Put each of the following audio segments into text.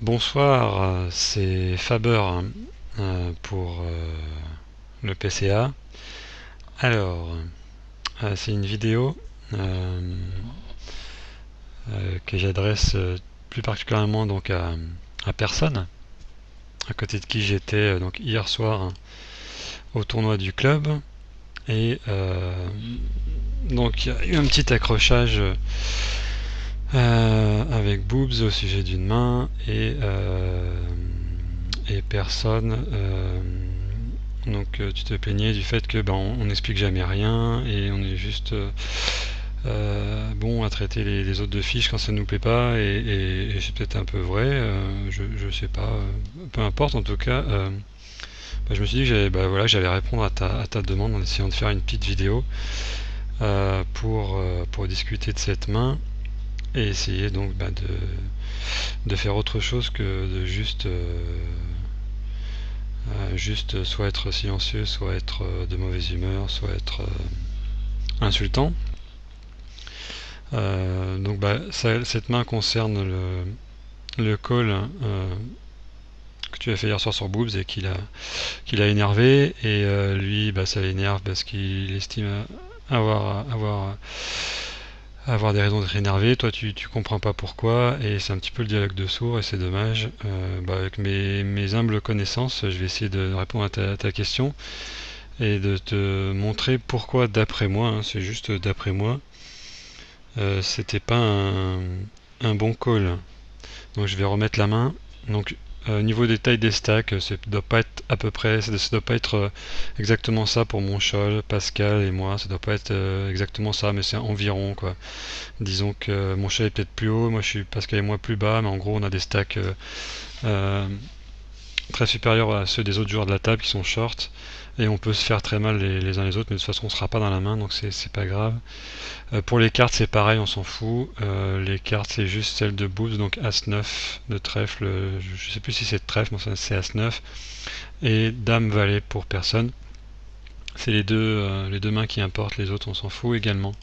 Bonsoir, c'est Faber pour le PCA. Alors, c'est une vidéo euh, que j'adresse plus particulièrement donc à personne, à côté de qui j'étais donc hier soir au tournoi du club. Et donc il y a eu un petit accrochage avec Boobs au sujet d'une main et personne. Donc tu te plaignais du fait que on n'explique jamais rien et on est juste bon à traiter les autres de fiches quand ça nous plaît pas et c'est peut-être un peu vrai, je sais pas, peu importe en tout cas. Je me suis dit que j'allais répondre à ta demande en essayant de faire une petite vidéo pour discuter de cette main et essayer donc de faire autre chose que de juste soit être silencieux, soit être de mauvaise humeur, soit être insultant. Cette main concerne le call que tu as fait hier soir sur Boobs et qu'il a énervé. Et lui, ça l'énerve parce qu'il estime avoir des raisons d'être énervé. Toi, tu comprends pas pourquoi. Et c'est un petit peu le dialogue de sourds et c'est dommage. Avec mes humbles connaissances, je vais essayer de répondre à ta question et de te montrer pourquoi, d'après moi, hein, c'est juste d'après moi, c'était pas un bon call. Donc je vais remettre la main. Donc au niveau des tailles des stacks, ça doit pas être à peu près, ça doit pas être exactement ça pour mon Scholl, Pascal et moi, ça doit pas être exactement ça, mais c'est environ quoi. Disons que mon Scholl est peut-être plus haut, moi je suis Pascal et moi plus bas, mais en gros on a des stacks euh, très supérieurs à ceux des autres joueurs de la table qui sont short, et on peut se faire très mal les uns les autres, mais de toute façon on sera pas dans la main, donc c'est pas grave. Pour les cartes, c'est pareil, on s'en fout. Les cartes, c'est juste celle de Boobs, donc As-9 de trèfle. Je sais plus si c'est de trèfle, mais c'est As-9. Et Dame-Valet pour personne. C'est les deux mains qui importent, les autres, on s'en fout également.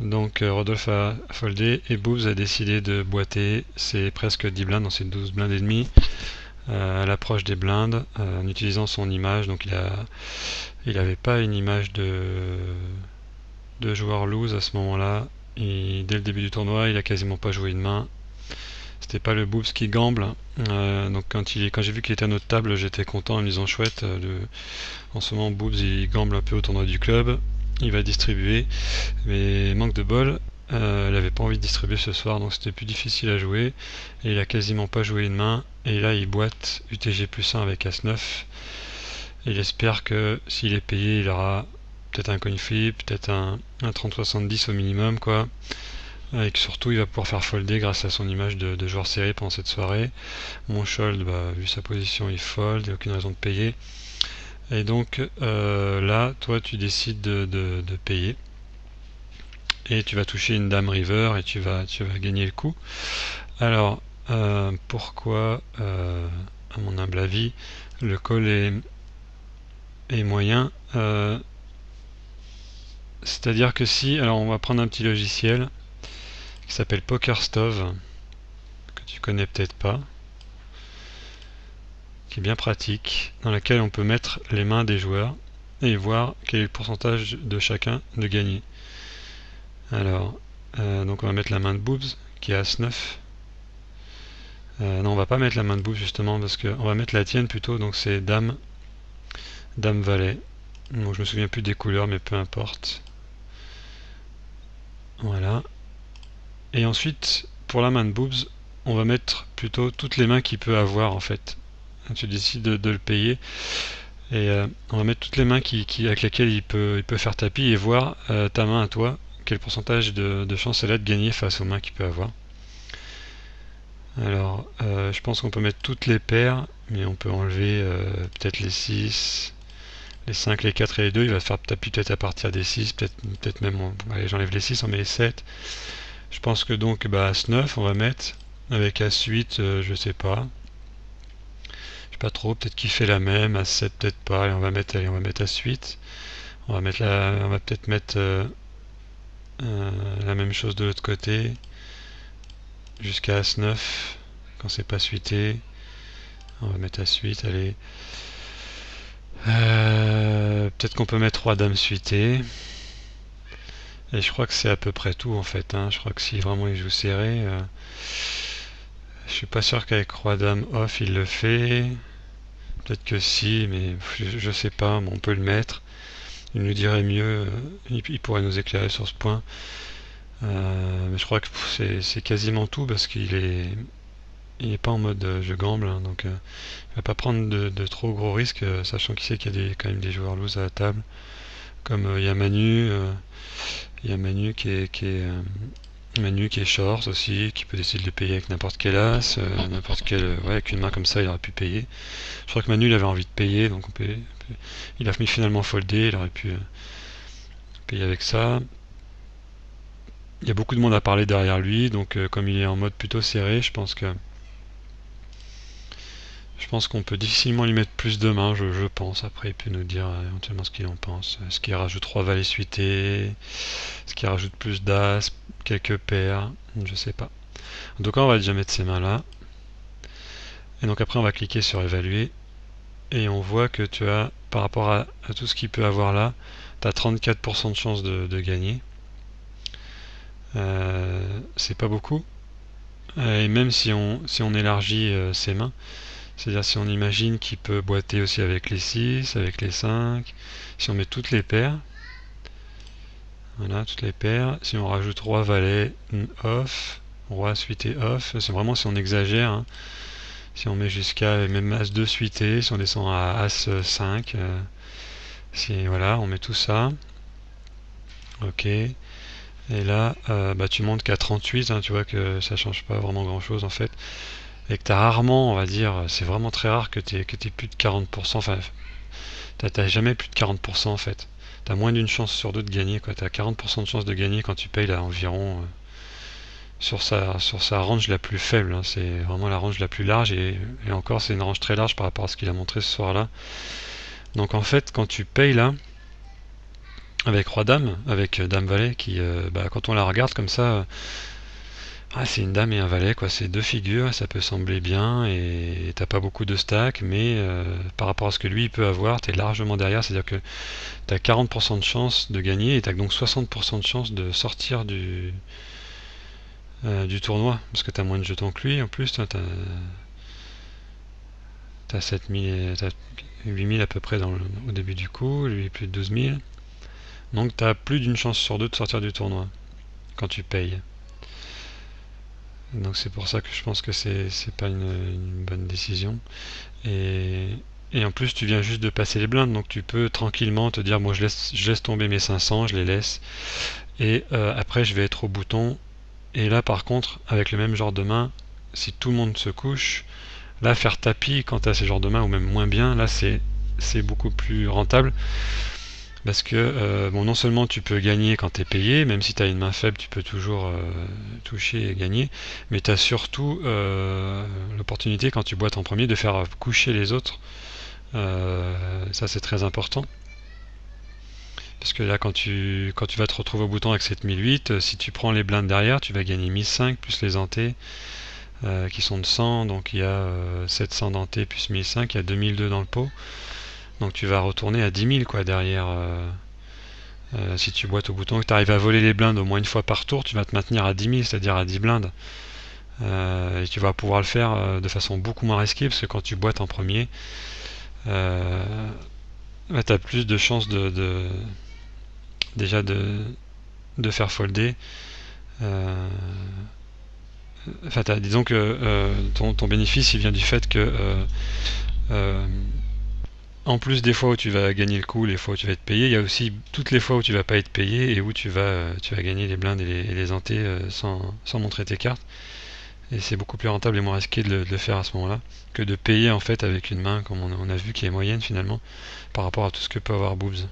Donc Rodolphe a foldé et Boobs a décidé de boiter. C'est presque 10 blindes dans ses 12 blindes et demi. À l'approche des blindes, en utilisant son image. Donc il avait pas une image de joueur loose à ce moment-là. Et dès le début du tournoi, il a quasiment pas joué une main. C'était pas le Boobs qui gamble. Donc quand j'ai vu qu'il était à notre table, j'étais content en me disant chouette. En ce moment, Boobs il gamble un peu au tournoi du club. Il va distribuer, mais manque de bol. Il avait pas envie de distribuer ce soir, donc c'était plus difficile à jouer. Et il a quasiment pas joué une main. Et là, il boite UTG plus 1 avec As-9. Et il espère que s'il est payé, il aura peut-être un coin flip, peut-être un 30-70 au minimum, quoi. Et que surtout, il va pouvoir faire folder grâce à son image de joueur serré pendant cette soirée. Mon Scholl, vu sa position, il fold, il n'y a aucune raison de payer. Et donc là, toi, tu décides de payer. Et tu vas toucher une dame river et tu vas gagner le coup. Alors, pourquoi, à mon humble avis, le call est moyen c'est-à-dire que si, alors on va prendre un petit logiciel qui s'appelle PokerStove, que tu connais peut-être pas, qui est bien pratique, dans laquelle on peut mettre les mains des joueurs et voir quel est le pourcentage de chacun de gagner. Alors, donc on va mettre la main de Boobs, qui est As-9. Non, on va pas mettre la main de Boobs justement, parce qu'on va mettre la tienne plutôt, donc c'est Dame, Dame-Valet. Bon, je me souviens plus des couleurs, mais peu importe. Voilà. Et ensuite, pour la main de Boobs, on va mettre plutôt toutes les mains qu'il peut avoir en fait. Tu décides de le payer et on va mettre toutes les mains avec lesquelles il peut faire tapis et voir ta main à toi, quel pourcentage de chance elle a de gagner face aux mains qu'il peut avoir. Alors, je pense qu'on peut mettre toutes les paires, mais on peut enlever peut-être les 6, les 5, les 4 et les 2. Il va faire tapis peut-être à partir des 6, peut-être même. Allez, j'enlève les 6, on met les 7. Je pense que donc As-9 on va mettre avec As-8 je sais pas pas trop, peut-être qu'il fait la même, As-7 peut-être pas, et on va mettre As-8, on va peut-être mettre la même chose de l'autre côté jusqu'à As-9, quand c'est pas suité. On va mettre à suite, allez. Peut-être qu'on peut mettre roi dame suité. Et je crois que c'est à peu près tout en fait, hein. Je crois que si vraiment il joue serré, je suis pas sûr qu'avec roi dame off il le fait. Peut-être que si, mais je sais pas, mais on peut le mettre. Il nous dirait mieux, il pourrait nous éclairer sur ce point. Mais je crois que c'est quasiment tout parce il est pas en mode je gamble, hein, donc il va pas prendre de trop gros risques, sachant qu'il sait qu'il y a quand même des joueurs loose à la table. Comme il y a Manu Manu qui est short aussi, qui peut décider de le payer avec n'importe quel as, ouais, avec une main comme ça il aurait pu payer. Je crois que Manu il avait envie de payer, donc il a finalement foldé, il aurait pu payer avec ça. Il y a beaucoup de monde à parler derrière lui, donc comme il est en mode plutôt serré, je pense qu'on peut difficilement lui mettre plus de mains, je pense. Après, il peut nous dire éventuellement ce qu'il en pense. Est-ce qu'il rajoute 3 valets suités? Est-ce qu'il rajoute plus d'as? Quelques paires? Je sais pas. En tout cas, on va déjà mettre ces mains là. Et donc après, on va cliquer sur évaluer. Et on voit que tu as, par rapport à tout ce qu'il peut avoir là, tu as 34% de chance de gagner. C'est pas beaucoup. Et même si on élargit ses mains, c'est-à-dire si on imagine qu'il peut boiter aussi avec les 6, avec les 5, si on met toutes les paires, voilà, toutes les paires, si on rajoute roi, valet, off, roi suité off, c'est vraiment si on exagère, hein. Si on met jusqu'à même as 2 suité, si on descend à as 5, si voilà, on met tout ça, ok, et là, tu montes qu'à 38, hein, tu vois que ça change pas vraiment grand chose en fait. Et que tu as rarement, on va dire, c'est vraiment très rare que tu aies plus de 40%, enfin, t'as jamais plus de 40% en fait. Tu as moins d'une chance sur deux de gagner, quoi. Tu as 40% de chance de gagner quand tu payes là environ sur sa range la plus faible, hein. C'est vraiment la range la plus large, et encore, c'est une range très large par rapport à ce qu'il a montré ce soir-là. Donc en fait, quand tu payes là, avec roi-dame, avec dame-valet, quand on la regarde comme ça, c'est une dame et un valet, quoi. C'est deux figures, ça peut sembler bien, et t'as pas beaucoup de stack, mais par rapport à ce que lui il peut avoir, t'es largement derrière, c'est-à-dire que t'as 40% de chance de gagner, et t'as donc 60% de chance de sortir du tournoi, parce que t'as moins de jetons que lui, en plus, t'as 7000, t'as 8000 à peu près au début du coup, lui plus de 12000, donc t'as plus d'une chance sur deux de sortir du tournoi, quand tu payes. Donc c'est pour ça que je pense que c'est pas une bonne décision. Et en plus tu viens juste de passer les blindes, donc tu peux tranquillement te dire, moi je laisse tomber mes 500, je les laisse, et après je vais être au bouton. Et là par contre, avec le même genre de main, si tout le monde se couche, là faire tapis quand tu as ces genres de mains, ou même moins bien, là c'est beaucoup plus rentable. Parce que non seulement tu peux gagner quand tu es payé, même si tu as une main faible, tu peux toujours toucher et gagner, mais tu as surtout l'opportunité, quand tu boites en premier, de faire coucher les autres. Ça c'est très important. Parce que là, quand tu vas te retrouver au bouton avec 7008, si tu prends les blindes derrière, tu vas gagner 1005 plus les antés qui sont de 100, donc il y a 700 d'antés plus 1005, il y a 2002 dans le pot. Donc tu vas retourner à 10 000 quoi, derrière. Si tu boites au bouton, que tu arrives à voler les blindes au moins une fois par tour, tu vas te maintenir à 10 000, c'est-à-dire à 10 blindes. Et tu vas pouvoir le faire de façon beaucoup moins risquée, parce que quand tu boites en premier, tu as plus de chances déjà de faire folder. Enfin, disons que ton bénéfice il vient du fait que en plus des fois où tu vas gagner le coup, les fois où tu vas être payé, il y a aussi toutes les fois où tu vas pas être payé et où tu vas gagner les blindes et les antés sans montrer tes cartes. Et c'est beaucoup plus rentable et moins risqué de le faire à ce moment-là que de payer en fait avec une main, comme on a vu, qui est moyenne finalement par rapport à tout ce que peut avoir Boobs.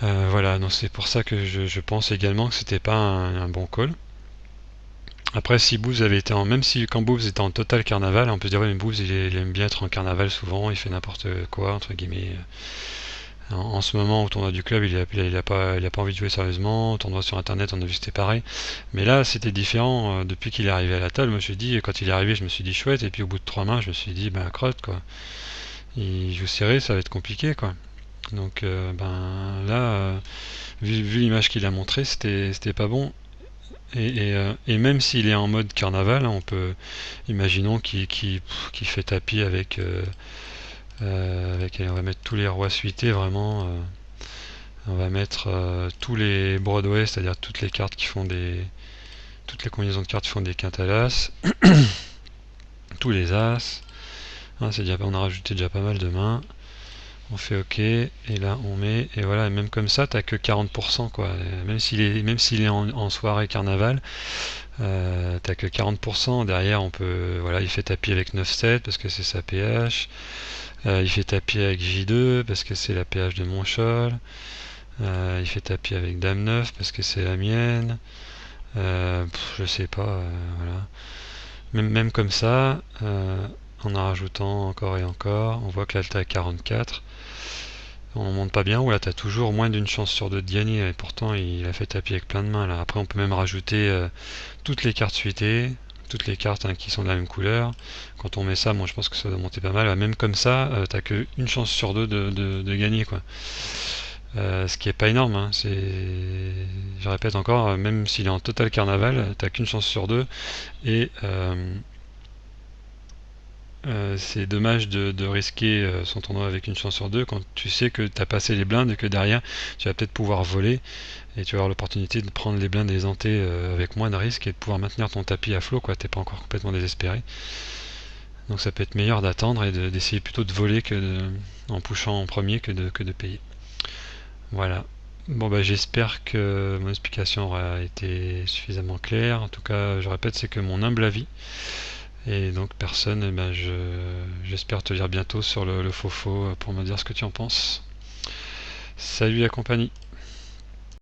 Voilà, donc c'est pour ça que je pense également que c'était pas un bon call. Après, si Boobs avait été même si quand Boobs était en total carnaval, on peut se dire ouais, mais Boobs il aime bien être en carnaval souvent, il fait n'importe quoi entre guillemets. En ce moment, au tournoi du club, il a pas envie de jouer sérieusement. Au tournoi sur internet, on a vu que c'était pareil. Mais là, c'était différent. Depuis qu'il est arrivé à la table, moi je me suis dit, quand il est arrivé, je me suis dit chouette. Et puis au bout de 3 mains, je me suis dit, ben crotte quoi. Il joue serré, ça va être compliqué quoi. Donc ben là, vu l'image qu'il a montré, c'était pas bon. Et même s'il est en mode carnaval, hein, imaginons qu'il fait tapis on va mettre tous les rois suités vraiment. On va mettre tous les Broadway, c'est-à-dire toutes les combinaisons de cartes qui font des quintes à l'as, tous les as. Hein, on a rajouté déjà pas mal de mains. On fait OK, et là on met, et voilà, et même comme ça, t'as que 40%, quoi. Même s'il est en soirée carnaval, t'as que 40%. Derrière, voilà, il fait tapis avec 9-7 parce que c'est sa PH. Il fait tapis avec J2 parce que c'est la PH de Montchol. Il fait tapis avec Dame 9 parce que c'est la mienne. Je sais pas, voilà. Même comme ça, en rajoutant encore et encore, on voit que là t'as 44. On monte pas bien, ou là t'as toujours moins d'une chance sur deux de gagner, et pourtant il a fait tapis avec plein de mains là. Après on peut même rajouter toutes les cartes suitées, toutes les cartes hein, qui sont de la même couleur. Quand on met ça, moi je pense que ça doit monter pas mal. Même comme ça, t'as que une chance sur deux de gagner quoi. Ce qui est pas énorme, hein. Je répète encore, même s'il est en total carnaval, t'as qu'une chance sur deux, et c'est dommage de risquer son tournoi avec une chance sur deux quand tu sais que tu as passé les blindes et que derrière tu vas peut-être pouvoir voler et tu vas avoir l'opportunité de prendre les blindes aisantées avec moins de risques et de pouvoir maintenir ton tapis à flot, quoi. T'es pas encore complètement désespéré. Donc ça peut être meilleur d'attendre et d'essayer plutôt de voler en pushant en premier que de payer. Voilà. Bon bah j'espère que mon explication aura été suffisamment claire. En tout cas, je répète, c'est que mon humble avis. Et donc personne, j'espère te lire bientôt sur le faux pour me dire ce que tu en penses. Salut la compagnie.